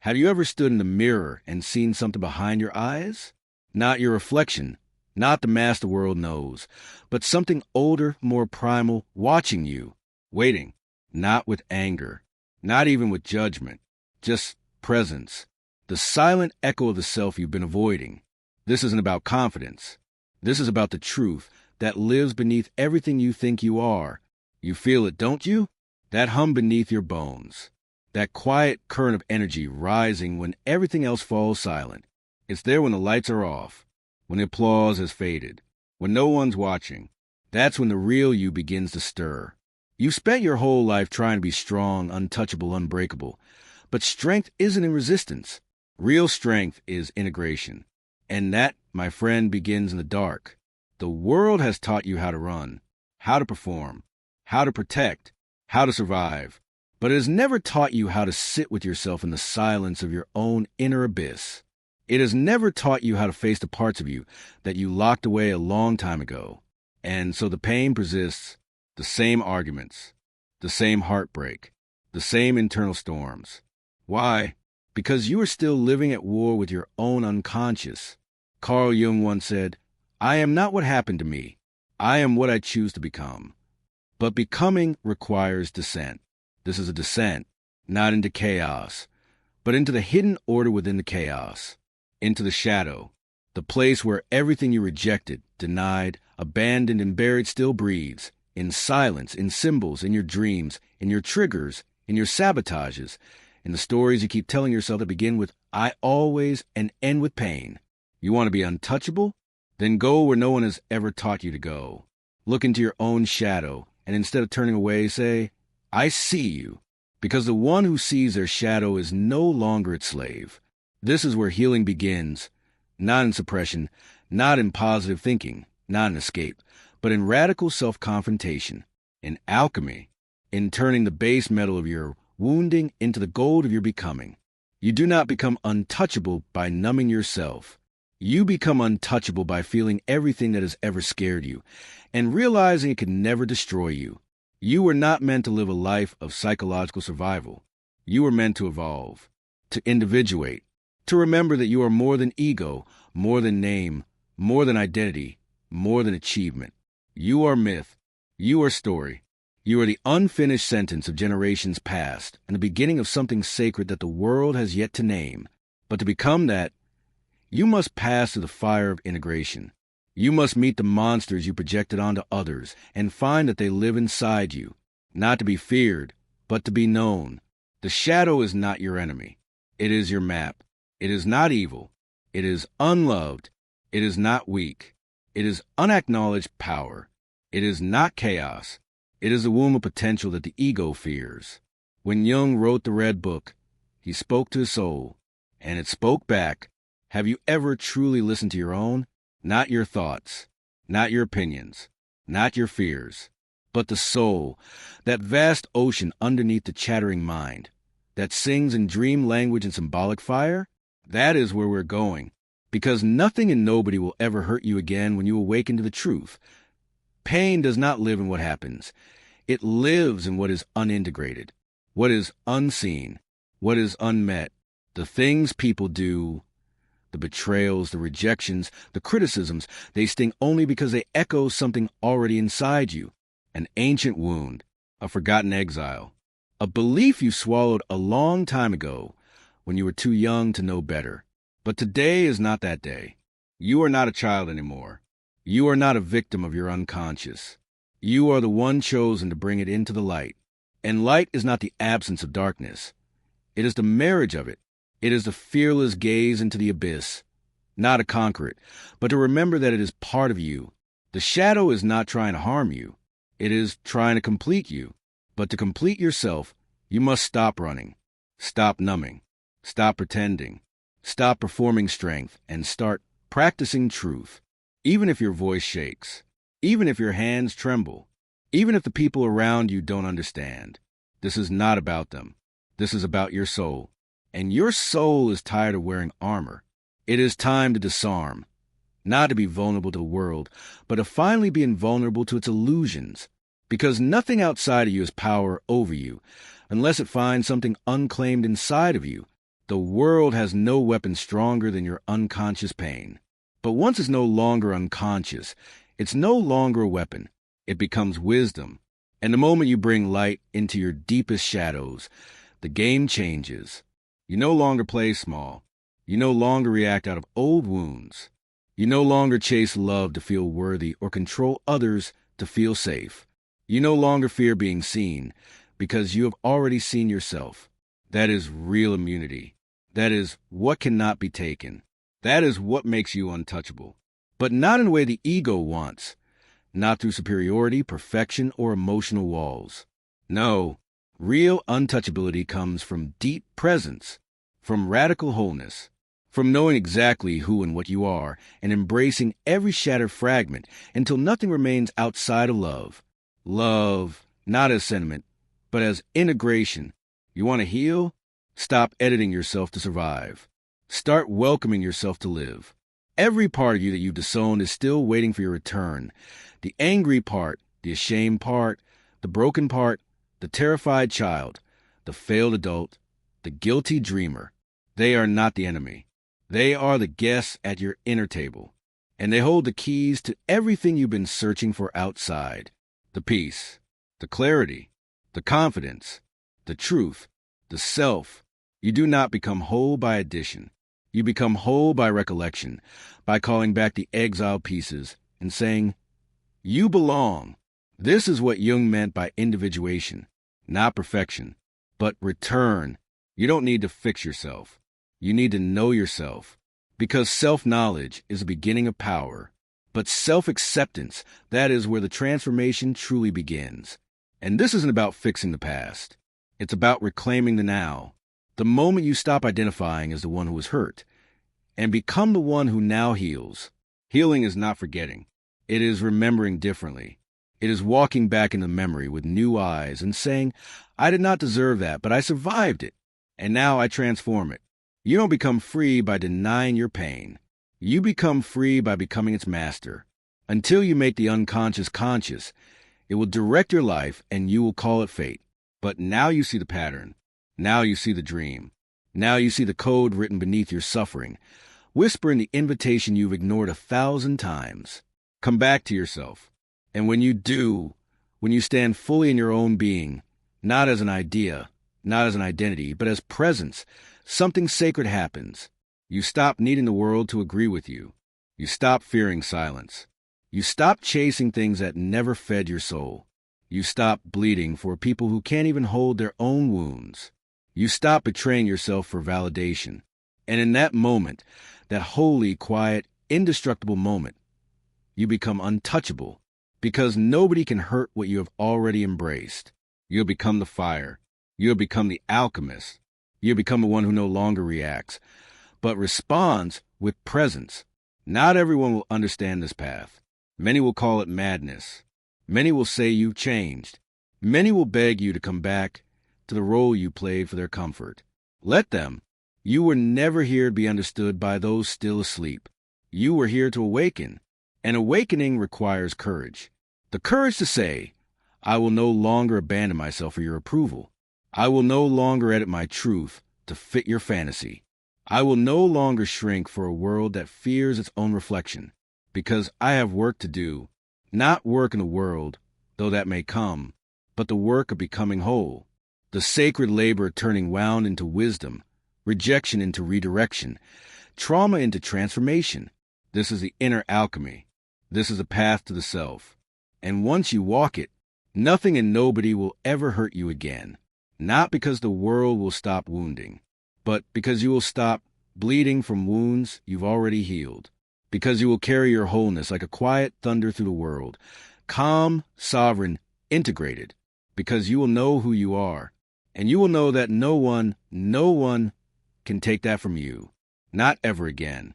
Have you ever stood in the mirror and seen something behind your eyes? Not your reflection, not the mask the world knows, but something older, more primal, watching you, waiting, not with anger, not even with judgment, just presence, the silent echo of the self you've been avoiding. This isn't about confidence. This is about the truth that lives beneath everything you think you are. You feel it, don't you? That hum beneath your bones. That quiet current of energy rising when everything else falls silent. It's there when the lights are off, when the applause has faded, when no one's watching. That's when the real you begins to stir. You've spent your whole life trying to be strong, untouchable, unbreakable. But strength isn't in resistance. Real strength is integration. And that, my friend, begins in the dark. The world has taught you how to run, how to perform, how to protect, how to survive. But it has never taught you how to sit with yourself in the silence of your own inner abyss. It has never taught you how to face the parts of you that you locked away a long time ago. And so the pain persists, the same arguments, the same heartbreak, the same internal storms. Why? Because you are still living at war with your own unconscious. Carl Jung once said, "I am not what happened to me. I am what I choose to become." But becoming requires descent. This is a descent, not into chaos, but into the hidden order within the chaos, into the shadow, the place where everything you rejected, denied, abandoned, and buried still breathes, in silence, in symbols, in your dreams, in your triggers, in your sabotages, in the stories you keep telling yourself that begin with "I always" and end with pain. You want to be untouchable? Then go where no one has ever taught you to go. Look into your own shadow, and instead of turning away, say, "I see you," because the one who sees their shadow is no longer its slave. This is where healing begins, not in suppression, not in positive thinking, not in escape, but in radical self-confrontation, in alchemy, in turning the base metal of your wounding into the gold of your becoming. You do not become untouchable by numbing yourself. You become untouchable by feeling everything that has ever scared you, and realizing it can never destroy you. You were not meant to live a life of psychological survival. You were meant to evolve, to individuate, to remember that you are more than ego, more than name, more than identity, more than achievement. You are myth. You are story. You are the unfinished sentence of generations past and the beginning of something sacred that the world has yet to name. But to become that, you must pass through the fire of integration. You must meet the monsters you projected onto others and find that they live inside you, not to be feared, but to be known. The shadow is not your enemy. It is your map. It is not evil. It is unloved. It is not weak. It is unacknowledged power. It is not chaos. It is the womb of potential that the ego fears. When Jung wrote the Red Book, he spoke to his soul, and it spoke back. Have you ever truly listened to your own? Not your thoughts, not your opinions, not your fears, but the soul, that vast ocean underneath the chattering mind, that sings in dream language and symbolic fire? That is where we're going, because nothing and nobody will ever hurt you again when you awaken to the truth. Pain does not live in what happens. It lives in what is unintegrated, what is unseen, what is unmet, the things people do. The betrayals, the rejections, the criticisms, they sting only because they echo something already inside you. An ancient wound, a forgotten exile, a belief you swallowed a long time ago when you were too young to know better. But today is not that day. You are not a child anymore. You are not a victim of your unconscious. You are the one chosen to bring it into the light. And light is not the absence of darkness. It is the marriage of it. It is the fearless gaze into the abyss, not to conquer it, but to remember that it is part of you. The shadow is not trying to harm you. It is trying to complete you. But to complete yourself, you must stop running, stop numbing, stop pretending, stop performing strength, and start practicing truth. Even if your voice shakes, even if your hands tremble, even if the people around you don't understand. This is not about them. This is about your soul. And your soul is tired of wearing armor. It is time to disarm, not to be vulnerable to the world, but to finally be invulnerable to its illusions, because nothing outside of you has power over you, unless it finds something unclaimed inside of you, The world has no weapon stronger than your unconscious pain. But once it's no longer unconscious, it's no longer a weapon. It becomes wisdom. And the moment you bring light into your deepest shadows, the game changes. You no longer play small. You no longer react out of old wounds. You no longer chase love to feel worthy or control others to feel safe. You no longer fear being seen because you have already seen yourself. That is real immunity. That is what cannot be taken. That is what makes you untouchable. But not in the way the ego wants. Not through superiority, perfection, or emotional walls. No, real untouchability comes from deep presence, from radical wholeness, from knowing exactly who and what you are and embracing every shattered fragment until nothing remains outside of love. Love, not as sentiment, but as integration. You want to heal? Stop editing yourself to survive. Start welcoming yourself to live. Every part of you that you've disowned is still waiting for your return. The angry part, the ashamed part, the broken part, the terrified child, the failed adult, the guilty dreamer. They are not the enemy. They are the guests at your inner table, and they hold the keys to everything you've been searching for outside. The peace, the clarity, the confidence, the truth, the self. You do not become whole by addition. You become whole by recollection, by calling back the exiled pieces and saying, "You belong." This is what Jung meant by individuation, not perfection, but return. You don't need to fix yourself. You need to know yourself, because self-knowledge is the beginning of power. But self-acceptance, that is where the transformation truly begins. And this isn't about fixing the past. It's about reclaiming the now. The moment you stop identifying as the one who was hurt and become the one who now heals. Healing is not forgetting. It is remembering differently. It is walking back into memory with new eyes and saying, "I did not deserve that, but I survived it, and now I transform it." You don't become free by denying your pain. You become free by becoming its master. Until you make the unconscious conscious, it will direct your life and you will call it fate. But now you see the pattern. Now you see the dream. Now you see the code written beneath your suffering, whispering the invitation you've ignored 1,000 times. Come back to yourself. And when you do, when you stand fully in your own being, not as an idea, not as an identity, but as presence, something sacred happens. You stop needing the world to agree with you. You stop fearing silence. You stop chasing things that never fed your soul. You stop bleeding for people who can't even hold their own wounds. You stop betraying yourself for validation. And in that moment, that holy, quiet, indestructible moment, you become untouchable because nobody can hurt what you have already embraced. You have become the fire. You have become the alchemist. You have become the one who no longer reacts, but responds with presence. Not everyone will understand this path. Many will call it madness. Many will say you've changed. Many will beg you to come back to the role you played for their comfort. Let them. You were never here to be understood by those still asleep. You were here to awaken. And awakening requires courage. The courage to say, "I will no longer abandon myself for your approval. I will no longer edit my truth to fit your fantasy. I will no longer shrink for a world that fears its own reflection, because I have work to do, not work in the world, though that may come, but the work of becoming whole, the sacred labor of turning wound into wisdom, rejection into redirection, trauma into transformation. This is the inner alchemy. This is a path to the self. And once you walk it, nothing and nobody will ever hurt you again. Not because the world will stop wounding, but because you will stop bleeding from wounds you've already healed. Because you will carry your wholeness like a quiet thunder through the world, calm, sovereign, integrated. Because you will know who you are, and you will know that no one can take that from you. Not ever again.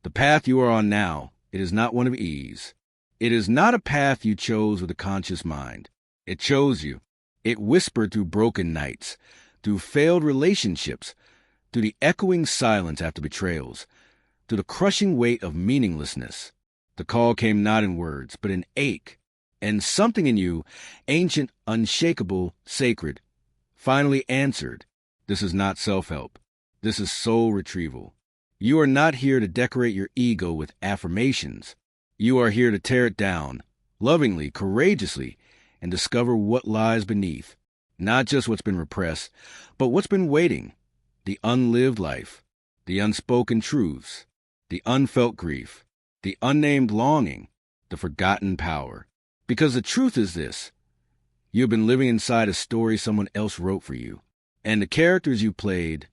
The path you are on now, it is not one of ease. It is not a path you chose with a conscious mind. It chose you. It whispered through broken nights, through failed relationships, through the echoing silence after betrayals, through the crushing weight of meaninglessness. The call came not in words, but in ache. And something in you, ancient, unshakable, sacred, finally answered. This is not self-help. This is soul retrieval. You are not here to decorate your ego with affirmations. You are here to tear it down, lovingly, courageously, and discover what lies beneath. Not just what's been repressed, but what's been waiting. The unlived life, the unspoken truths, the unfelt grief, the unnamed longing, the forgotten power. Because the truth is this: you've been living inside a story someone else wrote for you. And the characters you played,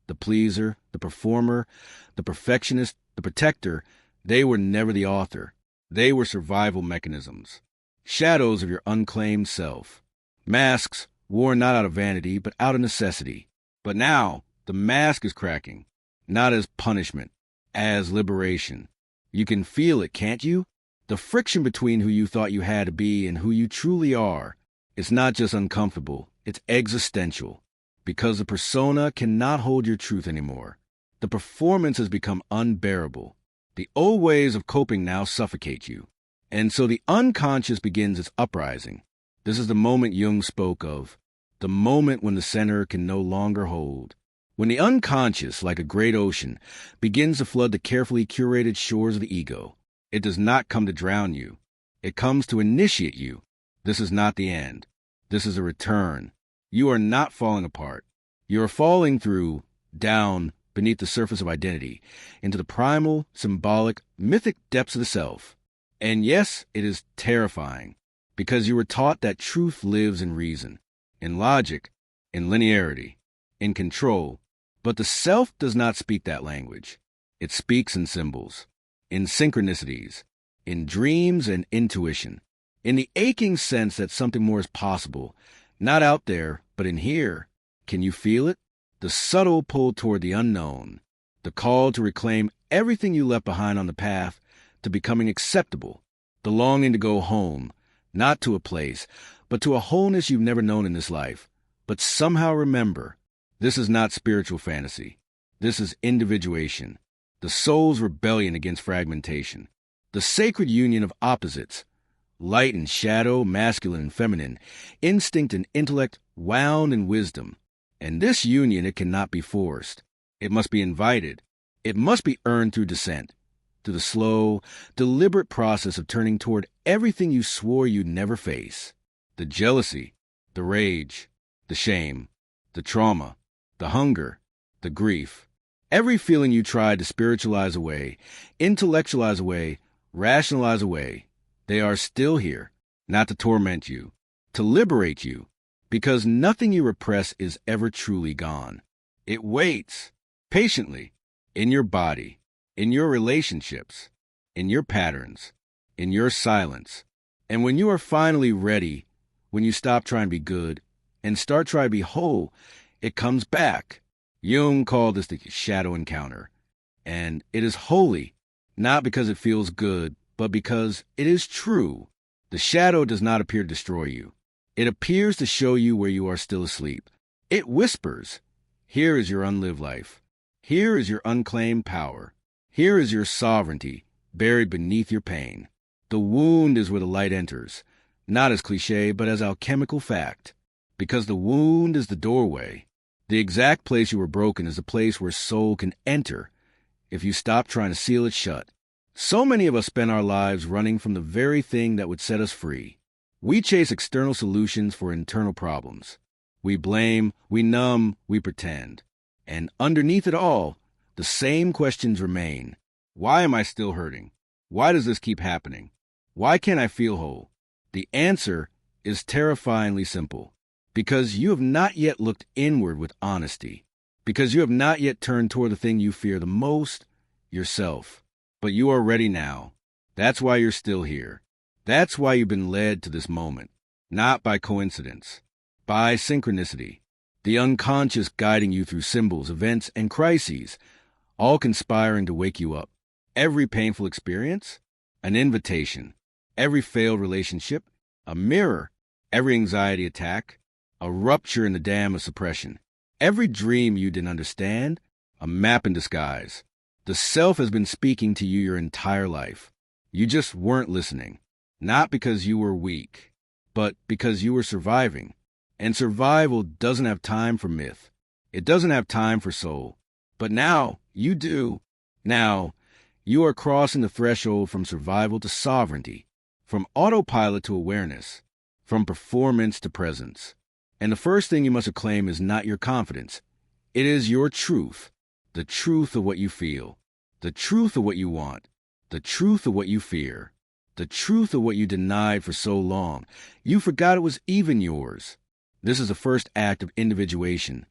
the pleaser, the performer, the perfectionist, the protector, they were never the author. They were survival mechanisms, shadows of your unclaimed self, masks worn not out of vanity, but out of necessity. But now, the mask is cracking, not as punishment, as liberation. You can feel it, can't you? The friction between who you thought you had to be and who you truly are. It's not just uncomfortable, it's existential. Because the persona cannot hold your truth anymore. The performance has become unbearable. The old ways of coping now suffocate you. And so the unconscious begins its uprising. This is the moment Jung spoke of, the moment when the center can no longer hold. When the unconscious, like a great ocean, begins to flood the carefully curated shores of the ego. It does not come to drown you. It comes to initiate you. This is not the end. This is a return. You are not falling apart. You are falling through, down, beneath the surface of identity, into the primal, symbolic, mythic depths of the self. And yes, it is terrifying, because you were taught that truth lives in reason, in logic, in linearity, in control. But the self does not speak that language. It speaks in symbols, in synchronicities, in dreams and intuition, in the aching sense that something more is possible, not out there, but in here. Can you feel it? The subtle pull toward the unknown, the call to reclaim everything you left behind on the path to becoming acceptable, the longing to go home, not to a place, but to a wholeness you've never known in this life. But somehow remember, this is not spiritual fantasy. This is individuation, the soul's rebellion against fragmentation, the sacred union of opposites, light and shadow, masculine and feminine, instinct and intellect, wound in wisdom. And this union, it cannot be forced. It must be invited. It must be earned through descent, through the slow, deliberate process of turning toward everything you swore you'd never face. The jealousy, the rage, the shame, the trauma, the hunger, the grief. Every feeling you tried to spiritualize away, intellectualize away, rationalize away, they are still here, not to torment you, to liberate you, because nothing you repress is ever truly gone. It waits, patiently, in your body, in your relationships, in your patterns, in your silence. And when you are finally ready, when you stop trying to be good and start trying to be whole, it comes back. Jung called this the shadow encounter. And it is holy, not because it feels good, but because it is true. The shadow does not appear to destroy you. It appears to show you where you are still asleep. It whispers, here is your unlived life. Here is your unclaimed power. Here is your sovereignty, buried beneath your pain. The wound is where the light enters, not as cliche, but as alchemical fact. Because the wound is the doorway. The exact place you were broken is the place where soul can enter, if you stop trying to seal it shut. So many of us spend our lives running from the very thing that would set us free. We chase external solutions for internal problems. We blame, we numb, we pretend. And underneath it all, the same questions remain. Why am I still hurting? Why does this keep happening? Why can't I feel whole? The answer is terrifyingly simple. Because you have not yet looked inward with honesty. Because you have not yet turned toward the thing you fear the most, yourself. But you are ready now. That's why you're still here. That's why you've been led to this moment. Not by coincidence. By synchronicity. The unconscious guiding you through symbols, events, and crises, all conspiring to wake you up. Every painful experience, an invitation. Every failed relationship, a mirror. Every anxiety attack, a rupture in the dam of suppression. Every dream you didn't understand, a map in disguise. The self has been speaking to you your entire life. You just weren't listening. Not because you were weak, but because you were surviving. And survival doesn't have time for myth. It doesn't have time for soul. But now you do. Now you are crossing the threshold from survival to sovereignty, from autopilot to awareness, from performance to presence. And the first thing you must acclaim is not your confidence. It is your truth, the truth of what you feel, the truth of what you want, the truth of what you fear, the truth of what you denied for so long. You forgot it was even yours. This is the first act of individuation,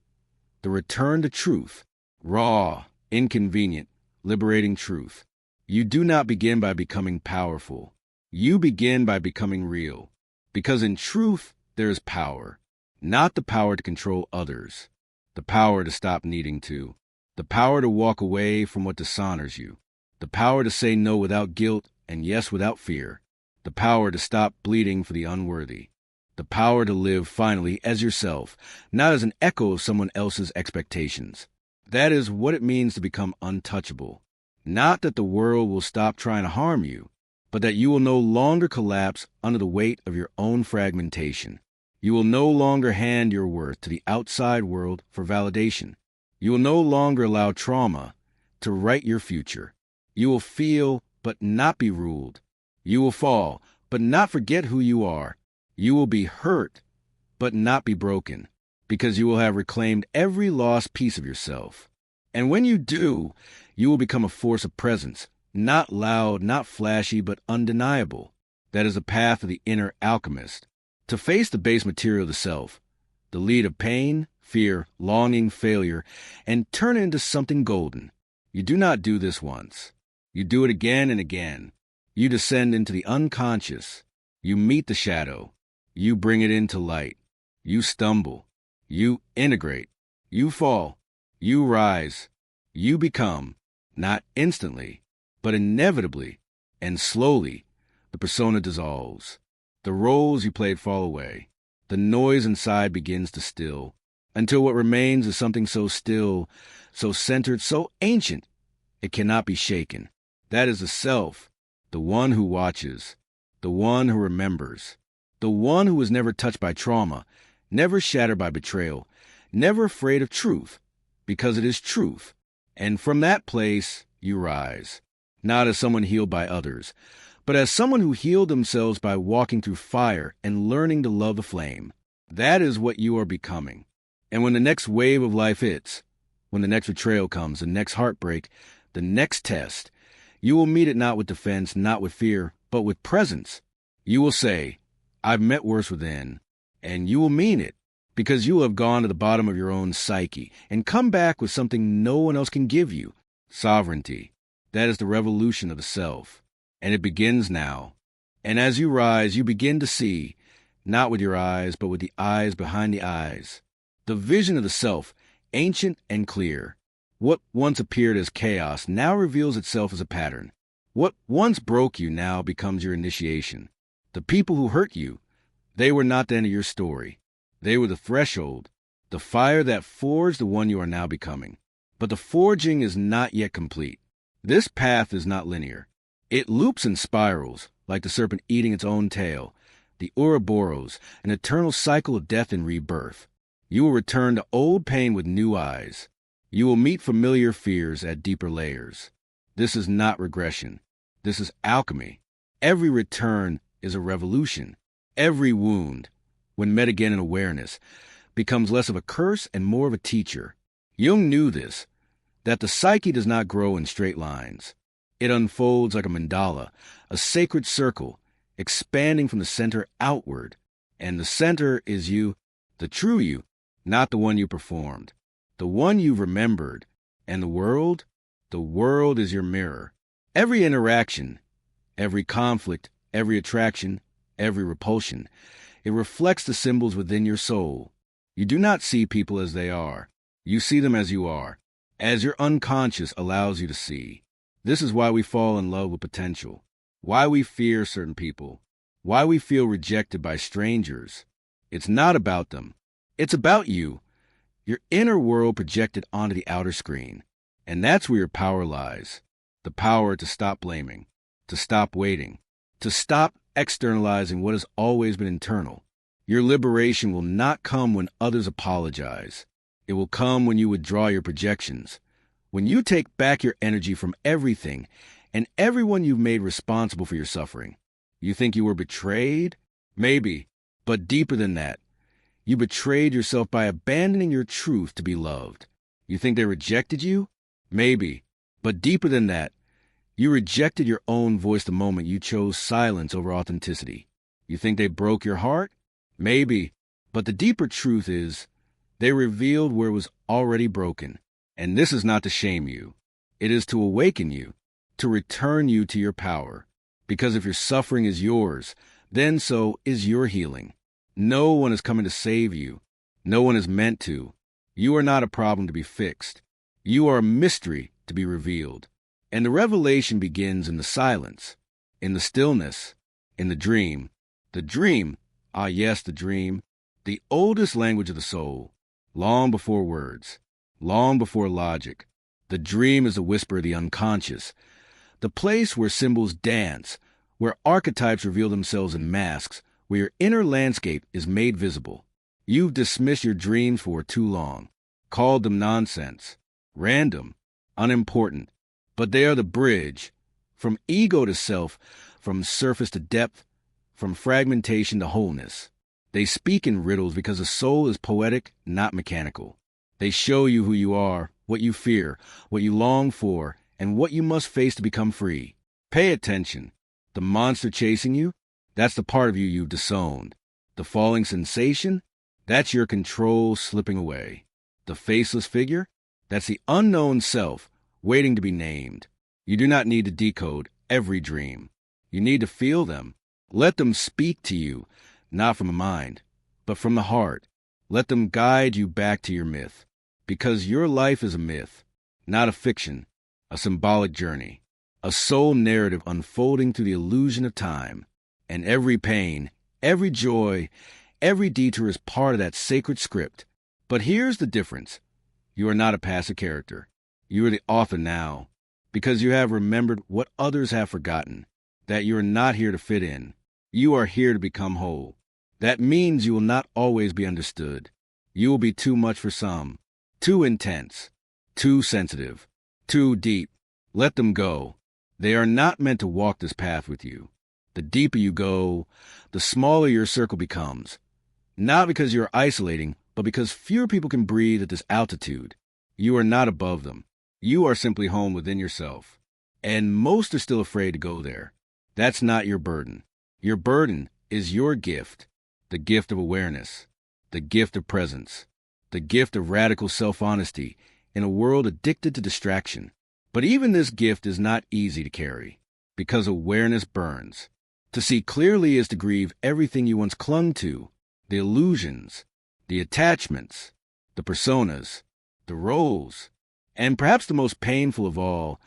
the return to truth, raw, inconvenient, liberating truth. You do not begin by becoming powerful. You begin by becoming real, because in truth there is power, not the power to control others, the power to stop needing to, the power to walk away from what dishonors you, the power to say no without guilt and yes without fear, the power to stop bleeding for the unworthy, the power to live finally as yourself, not as an echo of someone else's expectations. That is what it means to become untouchable. Not that the world will stop trying to harm you, but that you will no longer collapse under the weight of your own fragmentation. You will no longer hand your worth to the outside world for validation. You will no longer allow trauma to write your future. You will feel, but not be ruled. You will fall, but not forget who you are. You will be hurt, but not be broken, because you will have reclaimed every lost piece of yourself. And when you do, you will become a force of presence, not loud, not flashy, but undeniable. That is the path of the inner alchemist. To face the base material of the self, the lead of pain, fear, longing, failure, and turn it into something golden. You do not do this once. You do it again and again. You descend into the unconscious. You meet the shadow. You bring it into light. You stumble. You integrate. You fall. You rise. You become, not instantly, but inevitably and slowly, the persona dissolves. The roles you played fall away. The noise inside begins to still, until what remains is something so still, so centered, so ancient, it cannot be shaken. That is the self, the one who watches, the one who remembers, the one who was never touched by trauma, never shattered by betrayal, never afraid of truth, because it is truth. And from that place, you rise, not as someone healed by others, but as someone who healed themselves by walking through fire and learning to love the flame. That is what you are becoming. And when the next wave of life hits, when the next betrayal comes, the next heartbreak, the next test, you will meet it not with defense, not with fear, but with presence. You will say, I've met worse within, and you will mean it, because you will have gone to the bottom of your own psyche and come back with something no one else can give you, sovereignty. That is the revolution of the self. And it begins now. And as you rise, you begin to see, not with your eyes, but with the eyes behind the eyes. The vision of the self, ancient and clear. What once appeared as chaos now reveals itself as a pattern. What once broke you now becomes your initiation. The people who hurt you, they were not the end of your story. They were the threshold, the fire that forged the one you are now becoming. But the forging is not yet complete. This path is not linear. It loops and spirals, like the serpent eating its own tail, the Ouroboros, an eternal cycle of death and rebirth. You will return to old pain with new eyes. You will meet familiar fears at deeper layers. This is not regression. This is alchemy. Every return is a revolution. Every wound, when met again in awareness, becomes less of a curse and more of a teacher. Jung knew this, that the psyche does not grow in straight lines. It unfolds like a mandala, a sacred circle, expanding from the center outward. And the center is you, the true you, not the one you performed, the one you've remembered. And the world is your mirror. Every interaction, every conflict, every attraction, every repulsion, it reflects the symbols within your soul. You do not see people as they are. You see them as you are, as your unconscious allows you to see. This is why we fall in love with potential, why we fear certain people, why we feel rejected by strangers. It's not about them. It's about you, your inner world projected onto the outer screen. And that's where your power lies. The power to stop blaming, to stop waiting, to stop externalizing what has always been internal. Your liberation will not come when others apologize. It will come when you withdraw your projections, When you take back your energy from everything and everyone you've made responsible for your suffering. You think you were betrayed? Maybe, but deeper than that. You betrayed yourself by abandoning your truth to be loved. You think they rejected you? Maybe, but deeper than that. You rejected your own voice the moment you chose silence over authenticity. You think they broke your heart? Maybe, but the deeper truth is, they revealed where it was already broken. And this is not to shame you. It is to awaken you, to return you to your power. Because if your suffering is yours, then so is your healing. No one is coming to save you. No one is meant to. You are not a problem to be fixed. You are a mystery to be revealed. And the revelation begins in the silence, in the stillness, in the dream. The dream, ah yes, the dream, the oldest language of the soul, long before words, long before logic. The dream is the whisper of the unconscious, the place where symbols dance, where archetypes reveal themselves in masks, where your inner landscape is made visible. You've dismissed your dreams for too long, called them nonsense, random, unimportant. But they are the bridge, from ego to self, from surface to depth, from fragmentation to wholeness. They speak in riddles because the soul is poetic, not mechanical. They show you who you are, what you fear, what you long for, and what you must face to become free. Pay attention. The monster chasing you, that's the part of you you've disowned. The falling sensation, that's your control slipping away. The faceless figure, that's the unknown self, waiting to be named. You do not need to decode every dream. You need to feel them. Let them speak to you, not from the mind, but from the heart. Let them guide you back to your myth. Because your life is a myth, not a fiction, a symbolic journey, a soul narrative unfolding through the illusion of time. And every pain, every joy, every detour is part of that sacred script. But here's the difference. You are not a passive character. You are the author now, because you have remembered what others have forgotten, that you are not here to fit in. You are here to become whole. That means you will not always be understood. You will be too much for some, too intense, too sensitive, too deep. Let them go. They are not meant to walk this path with you. The deeper you go, the smaller your circle becomes. Not because you are isolating, but because fewer people can breathe at this altitude. You are not above them. You are simply home within yourself. And most are still afraid to go there. That's not your burden. Your burden is your gift, the gift of awareness, the gift of presence, the gift of radical self-honesty in a world addicted to distraction. But even this gift is not easy to carry, because awareness burns. To see clearly is to grieve everything you once clung to, the illusions, the attachments, the personas, the roles, and perhaps the most painful of all,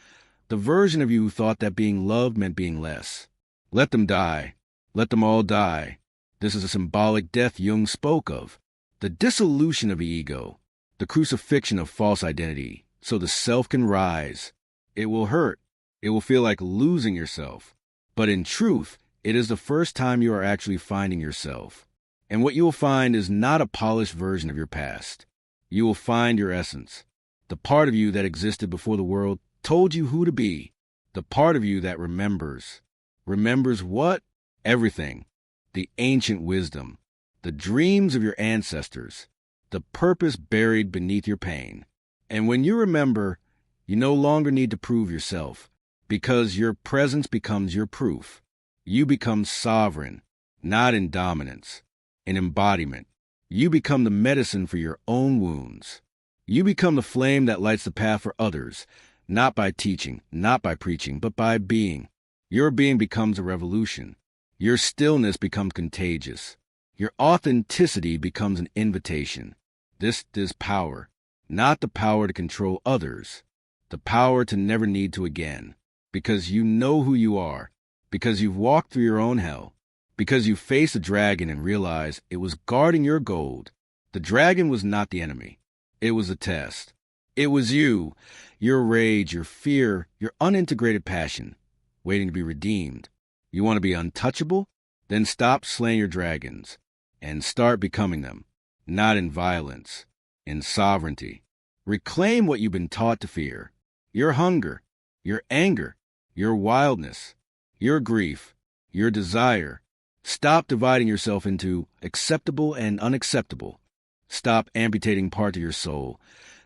the version of you who thought that being loved meant being less. Let them die. Let them all die. This is a symbolic death Jung spoke of. The dissolution of ego, the crucifixion of false identity, so the self can rise. It will hurt. It will feel like losing yourself. But in truth, it is the first time you are actually finding yourself. And what you will find is not a polished version of your past. You will find your essence. The part of you that existed before the world told you who to be. The part of you that remembers. Remembers what? Everything. The ancient wisdom. The dreams of your ancestors. The purpose buried beneath your pain. And when you remember, you no longer need to prove yourself, because your presence becomes your proof. You become sovereign, not in dominance, in embodiment. You become the medicine for your own wounds. You become the flame that lights the path for others, not by teaching, not by preaching, but by being. Your being becomes a revolution. Your stillness becomes contagious. Your authenticity becomes an invitation. This is power, not the power to control others, the power to never need to again, because you know who you are, because you've walked through your own hell, because you faced a dragon and realized it was guarding your gold. The dragon was not the enemy. It was a test. It was you, your rage, your fear, your unintegrated passion, waiting to be redeemed. You want to be untouchable? Then stop slaying your dragons and start becoming them, not in violence, in sovereignty. Reclaim what you've been taught to fear. your hunger, your anger, your wildness, your grief, your desire. Stop dividing yourself into acceptable and unacceptable. Stop amputating parts of your soul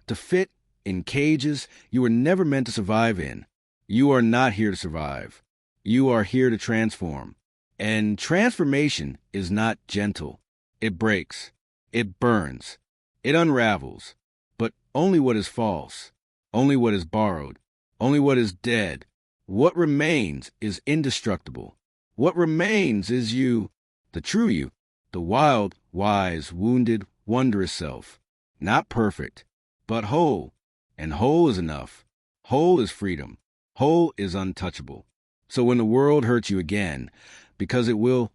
to fit in cages you were never meant to survive in. You are not here to survive. You are here to transform. And transformation is not gentle. It breaks. It burns. It unravels. But only what is false. Only what is borrowed. Only what is dead. What remains is indestructible. What remains is you, the true you, the wild, wise, wounded, wondrous self. Not perfect, but whole. And whole is enough. Whole is freedom. Whole is untouchable. So when the world hurts you again, because it will,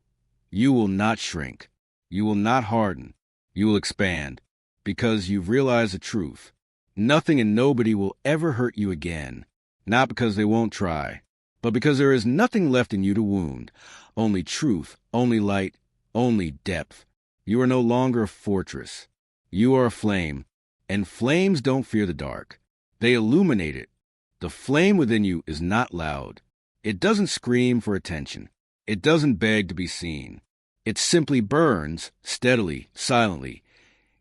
you will not shrink. You will not harden. You will expand, because you've realized the truth. Nothing and nobody will ever hurt you again, not because they won't try, but because there is nothing left in you to wound. Only truth, only light, only depth. You are no longer a fortress. You are a flame, and flames don't fear the dark. They illuminate it. The flame within you is not loud. It doesn't scream for attention. It doesn't beg to be seen. It simply burns, steadily, silently,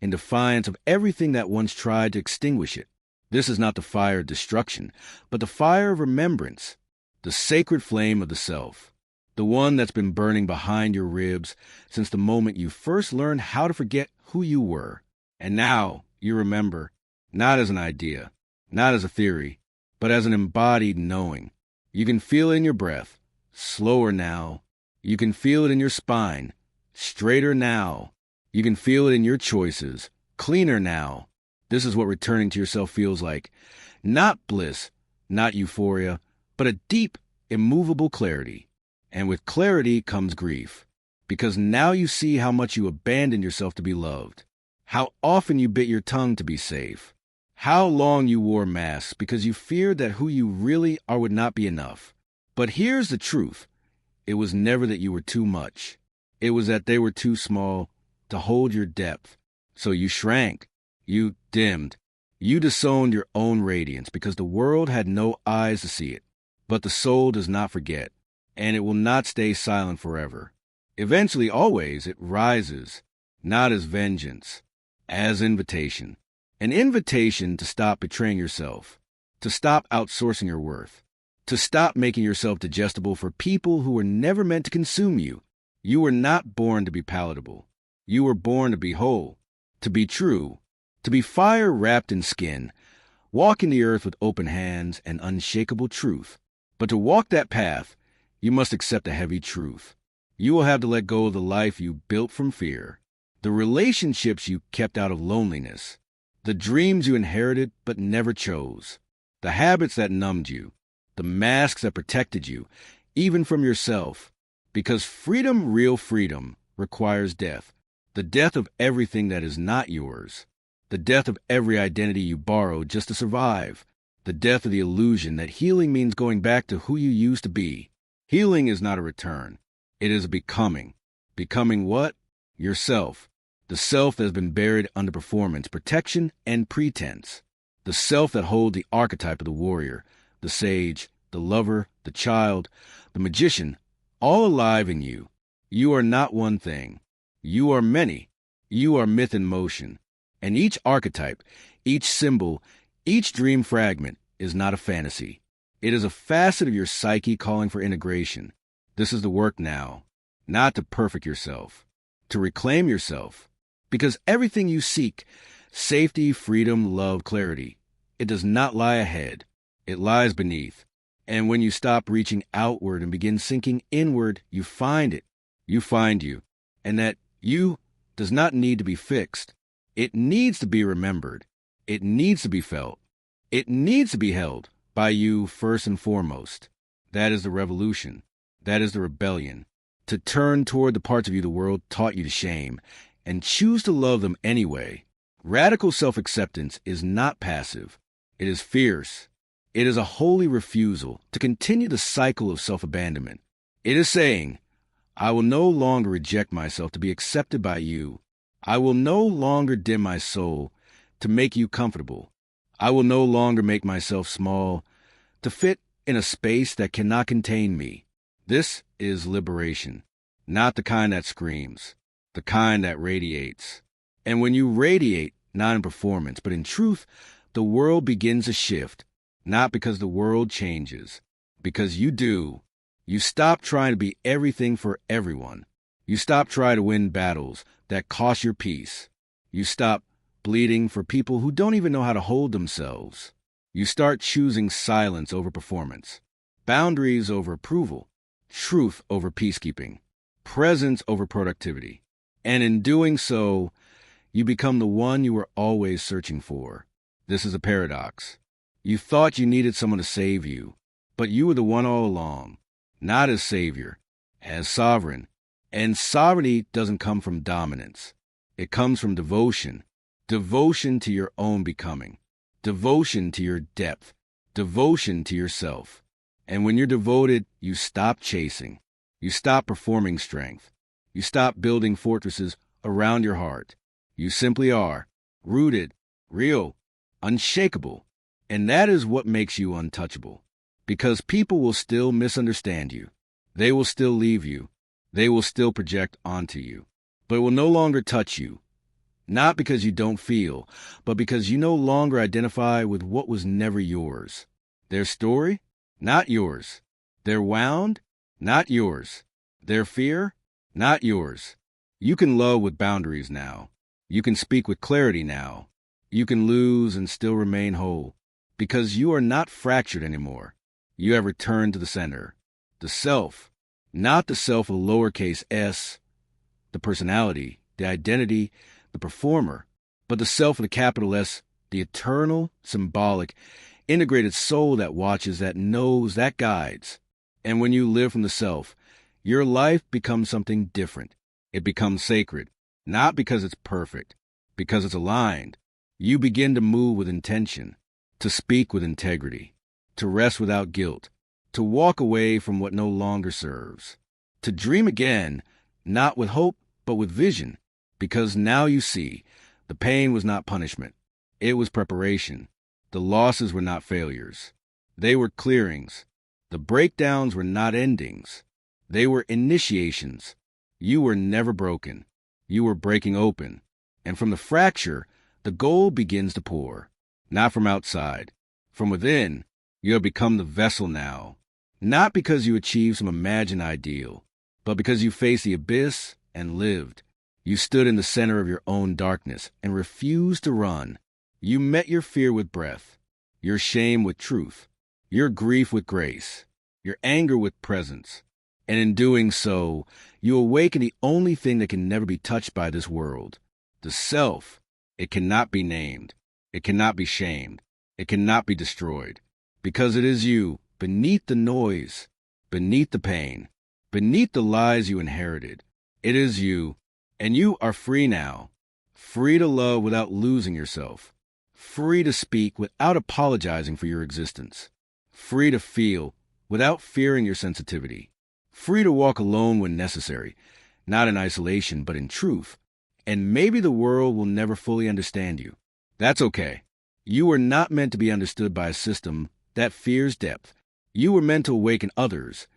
in defiance of everything that once tried to extinguish it. This is not the fire of destruction, but the fire of remembrance, the sacred flame of the self, the one that's been burning behind your ribs since the moment you first learned how to forget who you were. And now you remember, not as an idea, not as a theory, but as an embodied knowing. You can feel it in your breath, slower now. You can feel it in your spine, straighter now. You can feel it in your choices, cleaner now. This is what returning to yourself feels like. Not bliss, not euphoria, but a deep, immovable clarity. And with clarity comes grief, because now you see how much you abandoned yourself to be loved, how often you bit your tongue to be safe, how long you wore masks because you feared that who you really are would not be enough. But here's the truth. It was never that you were too much. It was that they were too small to hold your depth. So you shrank. You dimmed. You disowned your own radiance because the world had no eyes to see it. But the soul does not forget, and it will not stay silent forever. Eventually, always, it rises, not as vengeance, as invitation. An invitation to stop betraying yourself, to stop outsourcing your worth, to stop making yourself digestible for people who were never meant to consume you. You were not born to be palatable. You were born to be whole, to be true, to be fire wrapped in skin, walking the earth with open hands and unshakable truth. But to walk that path, you must accept a heavy truth. You will have to let go of the life you built from fear, the relationships you kept out of loneliness, the dreams you inherited but never chose, the habits that numbed you, the masks that protected you, even from yourself. Because freedom, real freedom, requires death. The death of everything that is not yours. The death of every identity you borrowed just to survive. The death of the illusion that healing means going back to who you used to be. Healing is not a return. It is a becoming. Becoming what? Yourself. The self that has been buried under performance, protection, and pretense. The self that holds the archetype of the warrior, the sage, the lover, the child, the magician, all alive in you. You are not one thing. You are many. You are myth in motion. And each archetype, each symbol, each dream fragment is not a fantasy. It is a facet of your psyche calling for integration. This is the work now, not to perfect yourself, to reclaim yourself. Because everything you seek, safety, freedom, love, clarity, it does not lie ahead. It lies beneath. And when you stop reaching outward and begin sinking inward, you find it. You find you. And that you does not need to be fixed. It needs to be remembered. It needs to be felt. It needs to be held by you first and foremost. That is the revolution. That is the rebellion. To turn toward the parts of you the world taught you to shame and choose to love them anyway. Radical self-acceptance is not passive. It is fierce. It is a holy refusal to continue the cycle of self-abandonment. It is saying, I will no longer reject myself to be accepted by you. I will no longer dim my soul to make you comfortable. I will no longer make myself small to fit in a space that cannot contain me. This is liberation, not the kind that screams, the kind that radiates. And when you radiate, not in performance, but in truth, the world begins to shift, not because the world changes, because you do. You stop trying to be everything for everyone. You stop trying to win battles that cost your peace. You stop bleeding for people who don't even know how to hold themselves. You start choosing silence over performance, boundaries over approval, truth over peacekeeping, presence over productivity. And in doing so, you become the one you were always searching for. This is a paradox. You thought you needed someone to save you, but you were the one all along, not as savior, as sovereign. And sovereignty doesn't come from dominance. It comes from devotion. Devotion to your own becoming. Devotion to your depth. Devotion to yourself. And when you're devoted, you stop chasing. You stop performing strength. You stop building fortresses around your heart. You simply are, rooted, real, unshakable. And that is what makes you untouchable. Because people will still misunderstand you. They will still leave you. They will still project onto you. But it will no longer touch you. Not because you don't feel, but because you no longer identify with what was never yours. Their story? Not yours. Their wound? Not yours. Their fear? Not yours. You can love with boundaries now. You can speak with clarity now. You can lose and still remain whole. Because you are not fractured anymore. You have returned to the center. The self. Not the self of lowercase s, the personality, the identity, the performer, but the self with a capital S, the eternal, symbolic, integrated soul that watches, that knows, that guides. And when you live from the self, your life becomes something different. It becomes sacred, not because it's perfect, because it's aligned. You begin to move with intention, to speak with integrity, to rest without guilt, to walk away from what no longer serves, to dream again, not with hope, but with vision, because now you see, the pain was not punishment. It was preparation. The losses were not failures. They were clearings. The breakdowns were not endings. They were initiations. You were never broken. You were breaking open. And from the fracture, the gold begins to pour. Not from outside. From within, you have become the vessel now. Not because you achieved some imagined ideal, but because you faced the abyss and lived. You stood in the center of your own darkness and refused to run. You met your fear with breath, your shame with truth, your grief with grace, your anger with presence. And in doing so, you awaken the only thing that can never be touched by this world, the self. It cannot be named. It cannot be shamed. It cannot be destroyed. Because it is you, beneath the noise, beneath the pain, beneath the lies you inherited. It is you, and you are free now, free to love without losing yourself, free to speak without apologizing for your existence, free to feel without fearing your sensitivity, free to walk alone when necessary, not in isolation but in truth. And maybe the world will never fully understand you. That's okay. You were not meant to be understood by a system that fears depth. You were meant to awaken others,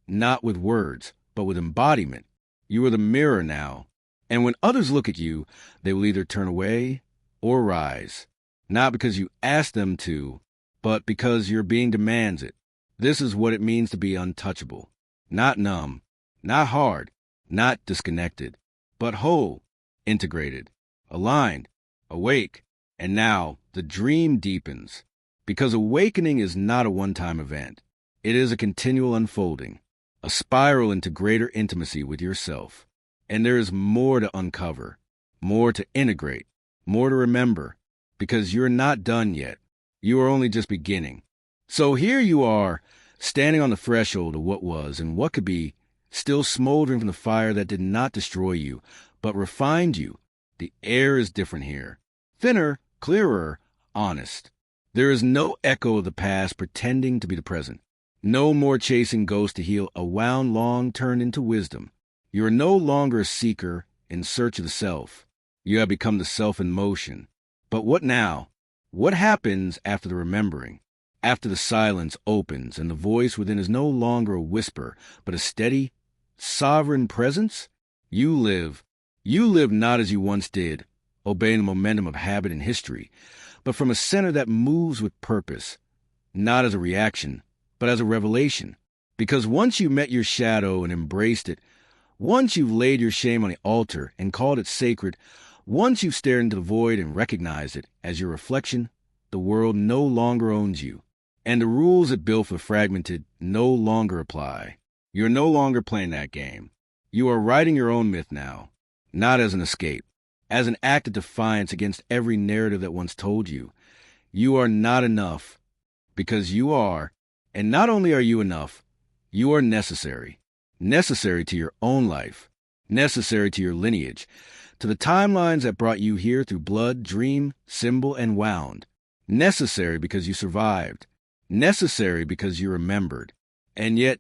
not with words, but with embodiment. You are the mirror now. And when others look at you, they will either turn away or rise. Not because you ask them to, but because your being demands it. This is what it means to be untouchable. Not numb, not hard, not disconnected, but whole, integrated, aligned, awake. And now the dream deepens. Because awakening is not a one-time event. It is a continual unfolding, a spiral into greater intimacy with yourself. And there is more to uncover, more to integrate, more to remember, because you're not done yet. You are only just beginning. So here you are, standing on the threshold of what was and what could be, still smoldering from the fire that did not destroy you, but refined you. The air is different here. Thinner, clearer, honest. There is no echo of the past pretending to be the present. No more chasing ghosts to heal a wound long turned into wisdom. You are no longer a seeker in search of the self. You have become the self in motion. But what now? What happens after the remembering? After the silence opens and the voice within is no longer a whisper, but a steady, sovereign presence? You live. You live not as you once did, obeying the momentum of habit and history, but from a center that moves with purpose, not as a reaction, but as a revelation. Because once you met your shadow and embraced it, once you've laid your shame on the altar and called it sacred, once you've stared into the void and recognized it as your reflection, the world no longer owns you, and the rules it built for fragmented no longer apply. You're no longer playing that game. You are writing your own myth now, not as an escape, as an act of defiance against every narrative that once told you. You are not enough, because you are, and not only are you enough, you are necessary. Necessary to your own life, necessary to your lineage, to the timelines that brought you here through blood, dream, symbol, and wound. Necessary because you survived. Necessary because you remembered. And yet,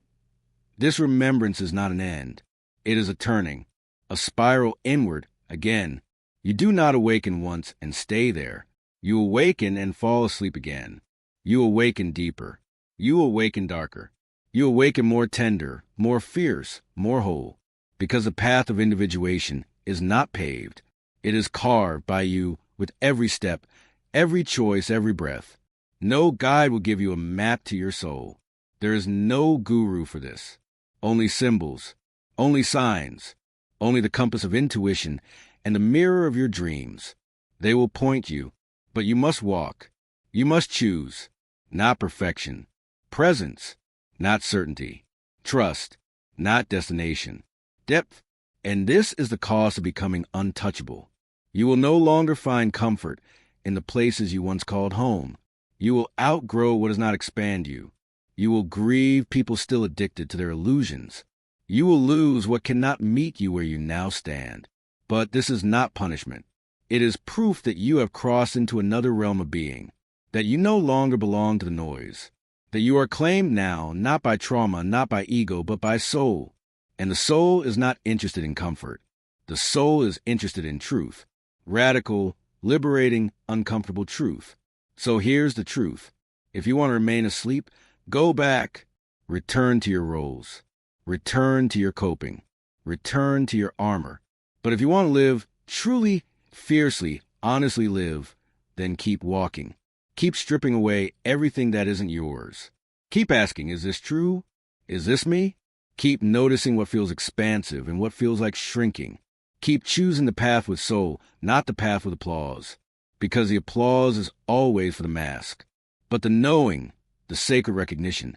this remembrance is not an end. It is a turning, a spiral inward again. You do not awaken once and stay there. You awaken and fall asleep again. You awaken deeper. You awaken darker. You awaken more tender, more fierce, more whole, because the path of individuation is not paved. It is carved by you with every step, every choice, every breath. No guide will give you a map to your soul. There is no guru for this. Only symbols, only signs, only the compass of intuition and the mirror of your dreams. They will point you, but you must walk. You must choose, not perfection. Presence, not certainty. Trust, not destination. Depth, and this is the cost of becoming untouchable. You will no longer find comfort in the places you once called home. You will outgrow what does not expand you. You will grieve people still addicted to their illusions. You will lose what cannot meet you where you now stand. But this is not punishment. It is proof that you have crossed into another realm of being, that you no longer belong to the noise, that you are claimed now not by trauma, not by ego, but by soul. And the soul is not interested in comfort. The soul is interested in truth. Radical, liberating, uncomfortable truth. So here's the truth. If you want to remain asleep, go back. Return to your roles. Return to your coping. Return to your armor. But if you want to live, truly, fiercely, honestly live, then keep walking. Keep stripping away everything that isn't yours. Keep asking, is this true? Is this me? Keep noticing what feels expansive and what feels like shrinking. Keep choosing the path with soul, not the path with applause. Because the applause is always for the mask. But the knowing, the sacred recognition,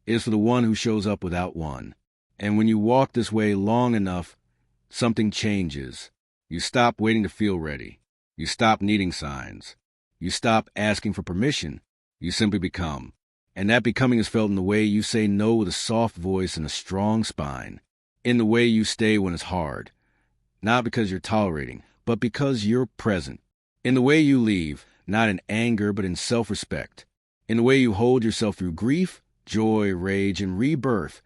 is for the one who shows up without one. And when you walk this way long enough, something changes. You stop waiting to feel ready. You stop needing signs. You stop asking for permission. You simply become. And that becoming is felt in the way you say no with a soft voice and a strong spine. In the way you stay when it's hard. Not because you're tolerating, but because you're present. In the way you leave, not in anger, but in self-respect. In the way you hold yourself through grief, joy, rage, and rebirth,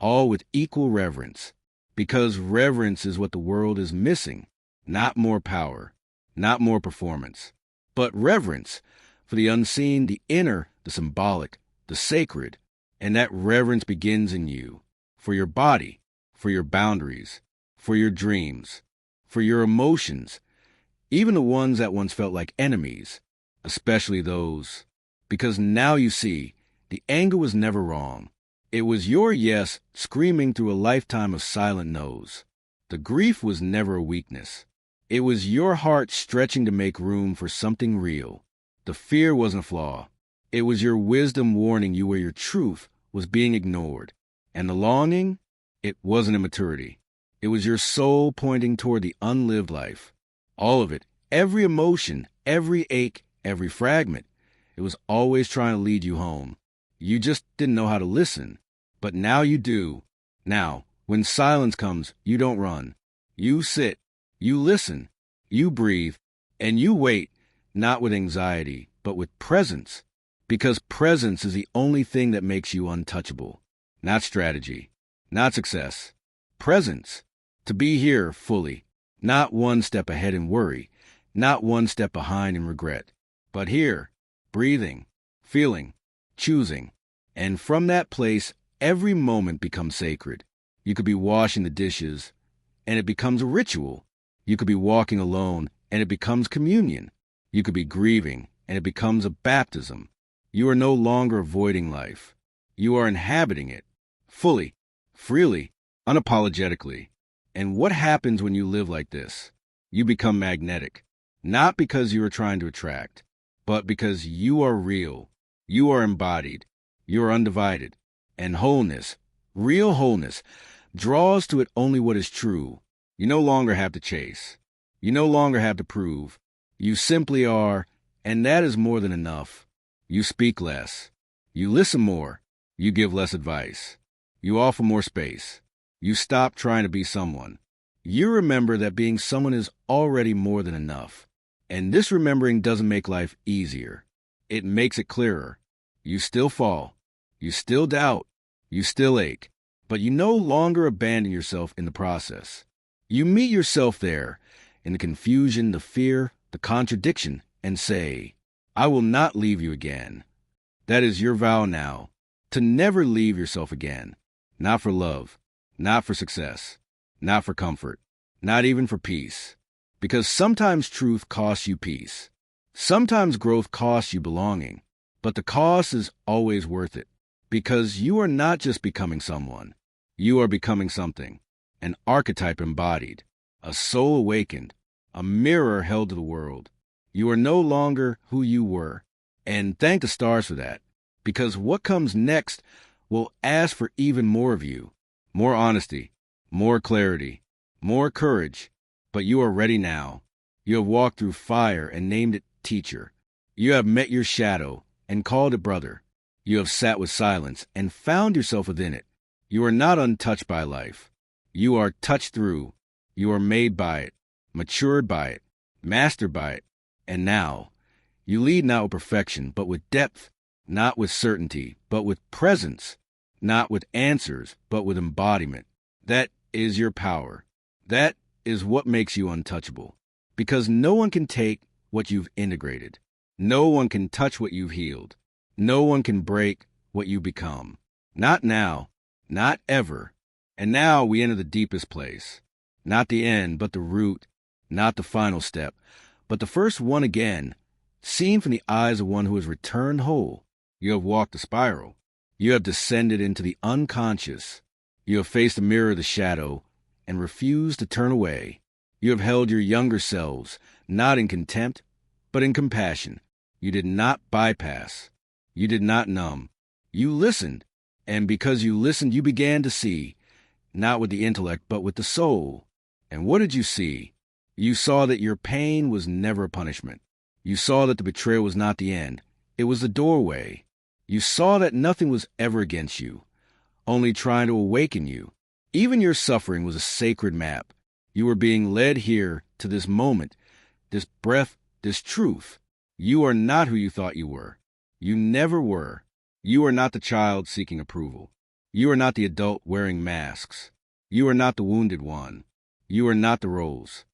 all with equal reverence. Because reverence is what the world is missing. Not more power, not more performance, but reverence for the unseen, the inner, the symbolic, the sacred. And that reverence begins in you, for your body, for your boundaries, for your dreams, for your emotions, even the ones that once felt like enemies, especially those. Because now you see, the anger was never wrong. It was your yes screaming through a lifetime of silent no's. The grief was never a weakness. It was your heart stretching to make room for something real. The fear wasn't a flaw. It was your wisdom warning you where your truth was being ignored. And the longing, it wasn't immaturity. It was your soul pointing toward the unlived life. All of it, every emotion, every ache, every fragment. It was always trying to lead you home. You just didn't know how to listen. But now you do. Now, when silence comes, you don't run. You sit, you listen, you breathe, and you wait, not with anxiety, but with presence. Because presence is the only thing that makes you untouchable. Not strategy, not success. Presence. To be here fully. Not one step ahead in worry. Not one step behind in regret. but here, breathing, feeling, choosing. And from that place, every moment becomes sacred. You could be washing the dishes, and it becomes a ritual. You could be walking alone, and it becomes communion. You could be grieving, and it becomes a baptism. You are no longer avoiding life. You are inhabiting it, fully, freely, unapologetically. And what happens when you live like this? You become magnetic, not because you are trying to attract, but because you are real. You are embodied. You are undivided. And wholeness, real wholeness, draws to it only what is true. You no longer have to chase. You no longer have to prove. You simply are, and that is more than enough. You speak less. You listen more. You give less advice. You offer more space. You stop trying to be someone. You remember that being someone is already more than enough. And this remembering doesn't make life easier. It makes it clearer. You still fall. You still doubt. You still ache. But you no longer abandon yourself in the process. You meet yourself there, in the confusion, the fear, the contradiction, and say, I will not leave you again. That is your vow now, to never leave yourself again. Not for love, not for success, not for comfort, not even for peace. Because sometimes truth costs you peace. Sometimes growth costs you belonging. But the cost is always worth it. Because you are not just becoming someone. You are becoming something. An archetype embodied. A soul awakened. A mirror held to the world. You are no longer who you were. And thank the stars for that. Because what comes next will ask for even more of you. More honesty. More clarity. More courage. But you are ready now. You have walked through fire and named it teacher. You have met your shadow and called it brother. You have sat with silence and found yourself within it. You are not untouched by life. You are touched through. You are made by it, matured by it, mastered by it. And now, you lead not with perfection, but with depth, not with certainty, but with presence, not with answers, but with embodiment. That is your power. That is what makes you untouchable. Because no one can take what you've integrated. No one can touch what you've healed. No one can break what you become. Not now. Not ever. And now we enter the deepest place. Not the end, but the root. Not the final step, but the first one again, seen from the eyes of one who has returned whole. You have walked the spiral. You have descended into the unconscious. You have faced the mirror of the shadow and refused to turn away. You have held your younger selves, not in contempt, but in compassion. You did not bypass. You did not numb. You listened. And because you listened, you began to see, not with the intellect, but with the soul. And what did you see? You saw that your pain was never a punishment. You saw that the betrayal was not the end. It was the doorway. You saw that nothing was ever against you, only trying to awaken you. Even your suffering was a sacred map. You were being led here to this moment, this breath, this truth. You are not who you thought you were. You never were. You are not the child seeking approval. You are not the adult wearing masks. You are not the wounded one. You are not the rose.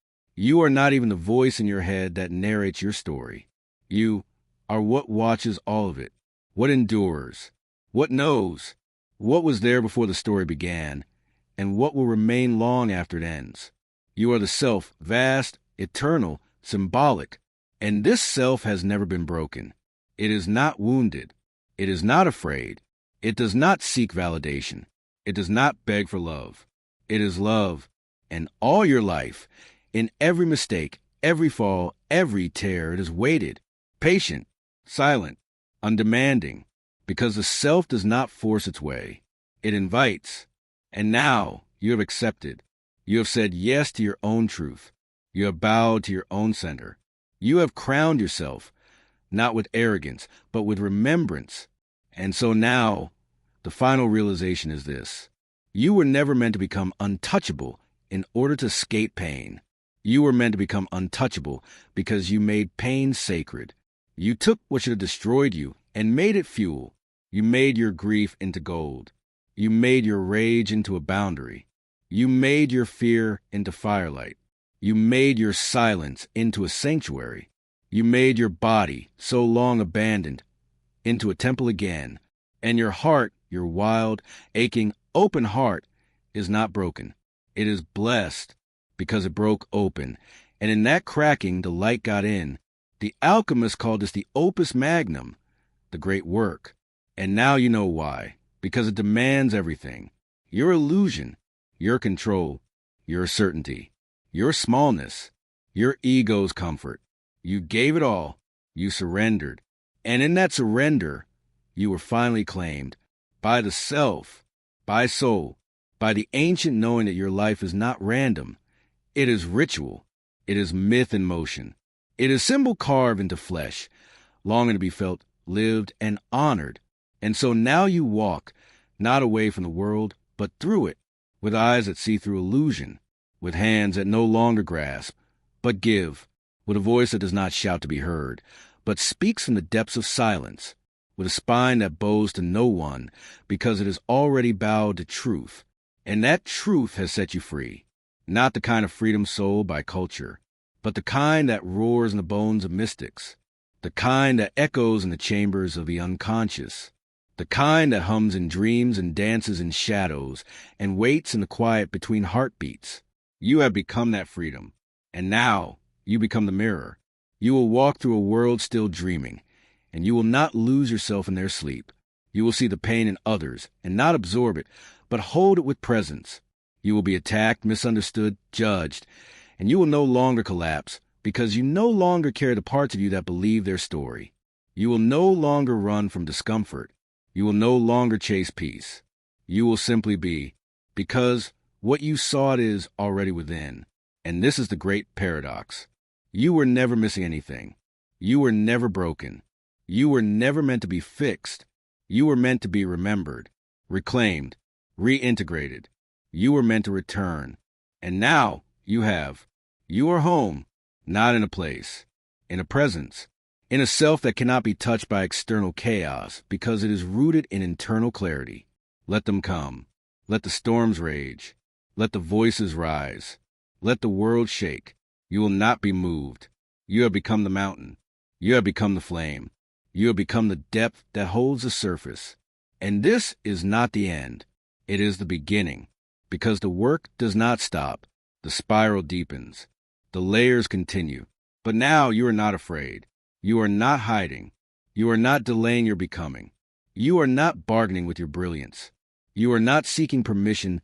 You are not even the voice in your head that narrates your story. You are what watches all of it, what endures, what knows, what was there before the story began, and what will remain long after it ends. You are the self, vast, eternal, symbolic, and this self has never been broken. It is not wounded. It is not afraid. It does not seek validation. It does not beg for love. It is love, and all your life, in every mistake, every fall, every tear, it is waited, patient, silent, undemanding, because the self does not force its way. It invites. And now you have accepted. You have said yes to your own truth. You have bowed to your own center. You have crowned yourself, not with arrogance, but with remembrance. And so now, the final realization is this. You were never meant to become untouchable in order to escape pain. You were meant to become untouchable because you made pain sacred. You took what should have destroyed you and made it fuel. You made your grief into gold. You made your rage into a boundary. You made your fear into firelight. You made your silence into a sanctuary. You made your body, so long abandoned, into a temple again, and your heart, your wild, aching, open heart, is not broken. It is blessed because it broke open, and in that cracking the light got in. The alchemist called this the opus magnum, the great work. And now you know why. Because it demands everything. Your illusion, your control, your certainty, your smallness, your ego's comfort. You gave it all. You surrendered. And in that surrender, you were finally claimed by the self, by soul, by the ancient knowing that your life is not random. It is ritual. It is myth in motion. It is symbol carved into flesh, longing to be felt, lived, and honored. And so now you walk, not away from the world, but through it, with eyes that see through illusion, with hands that no longer grasp, but give, with a voice that does not shout to be heard, but speaks from the depths of silence, with a spine that bows to no one, because it is already bowed to truth. And that truth has set you free, not the kind of freedom sold by culture, but the kind that roars in the bones of mystics, the kind that echoes in the chambers of the unconscious, the kind that hums in dreams and dances in shadows and waits in the quiet between heartbeats. You have become that freedom, and now you become the mirror. You will walk through a world still dreaming, and you will not lose yourself in their sleep. You will see the pain in others and not absorb it, but hold it with presence. You will be attacked, misunderstood, judged, and you will no longer collapse because you no longer carry the parts of you that believe their story. You will no longer run from discomfort. You will no longer chase peace. You will simply be, because what you sought is already within. And this is the great paradox. You were never missing anything. You were never broken. You were never meant to be fixed. You were meant to be remembered, reclaimed, reintegrated. You were meant to return. And now you have. You are home, not in a place, in a presence, in a self that cannot be touched by external chaos because it is rooted in internal clarity. Let them come. Let the storms rage. Let the voices rise. Let the world shake. You will not be moved. You have become the mountain. You have become the flame. You have become the depth that holds the surface. And this is not the end. It is the beginning. Because the work does not stop. The spiral deepens. The layers continue. But now you are not afraid. You are not hiding. You are not delaying your becoming. You are not bargaining with your brilliance. You are not seeking permission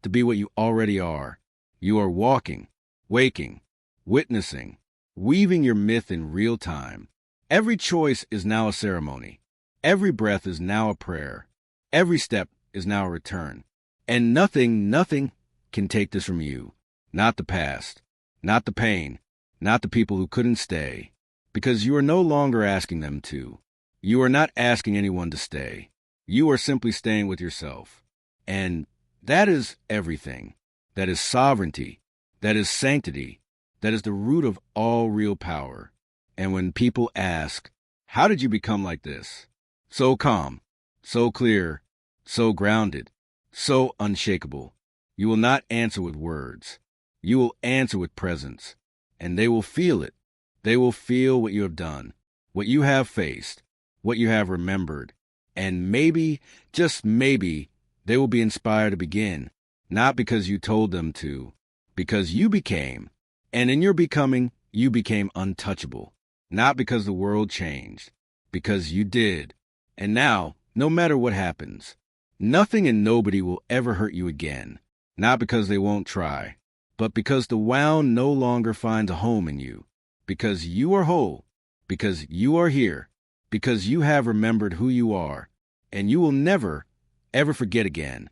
to be what you already are. You are walking, waking, witnessing, weaving your myth in real time. Every choice is now a ceremony. Every breath is now a prayer. Every step is now a return. And nothing can take this from you. Not the past, not the pain, not the people who couldn't stay. Because you are no longer asking them to. You are not asking anyone to stay. You are simply staying with yourself. And that is everything. That is sovereignty. That is sanctity. That is the root of all real power. And when people ask, how did you become like this? So calm, so clear, so grounded, so unshakable. You will not answer with words. You will answer with presence. And they will feel it. They will feel what you have done, what you have faced, what you have remembered. And maybe, just maybe, they will be inspired to begin, not because you told them to, because you became. And in your becoming, you became untouchable, not because the world changed, because you did. And now, no matter what happens, nothing and nobody will ever hurt you again, not because they won't try, but because the wound no longer finds a home in you, because you are whole, because you are here, because you have remembered who you are, and you will never, ever forget again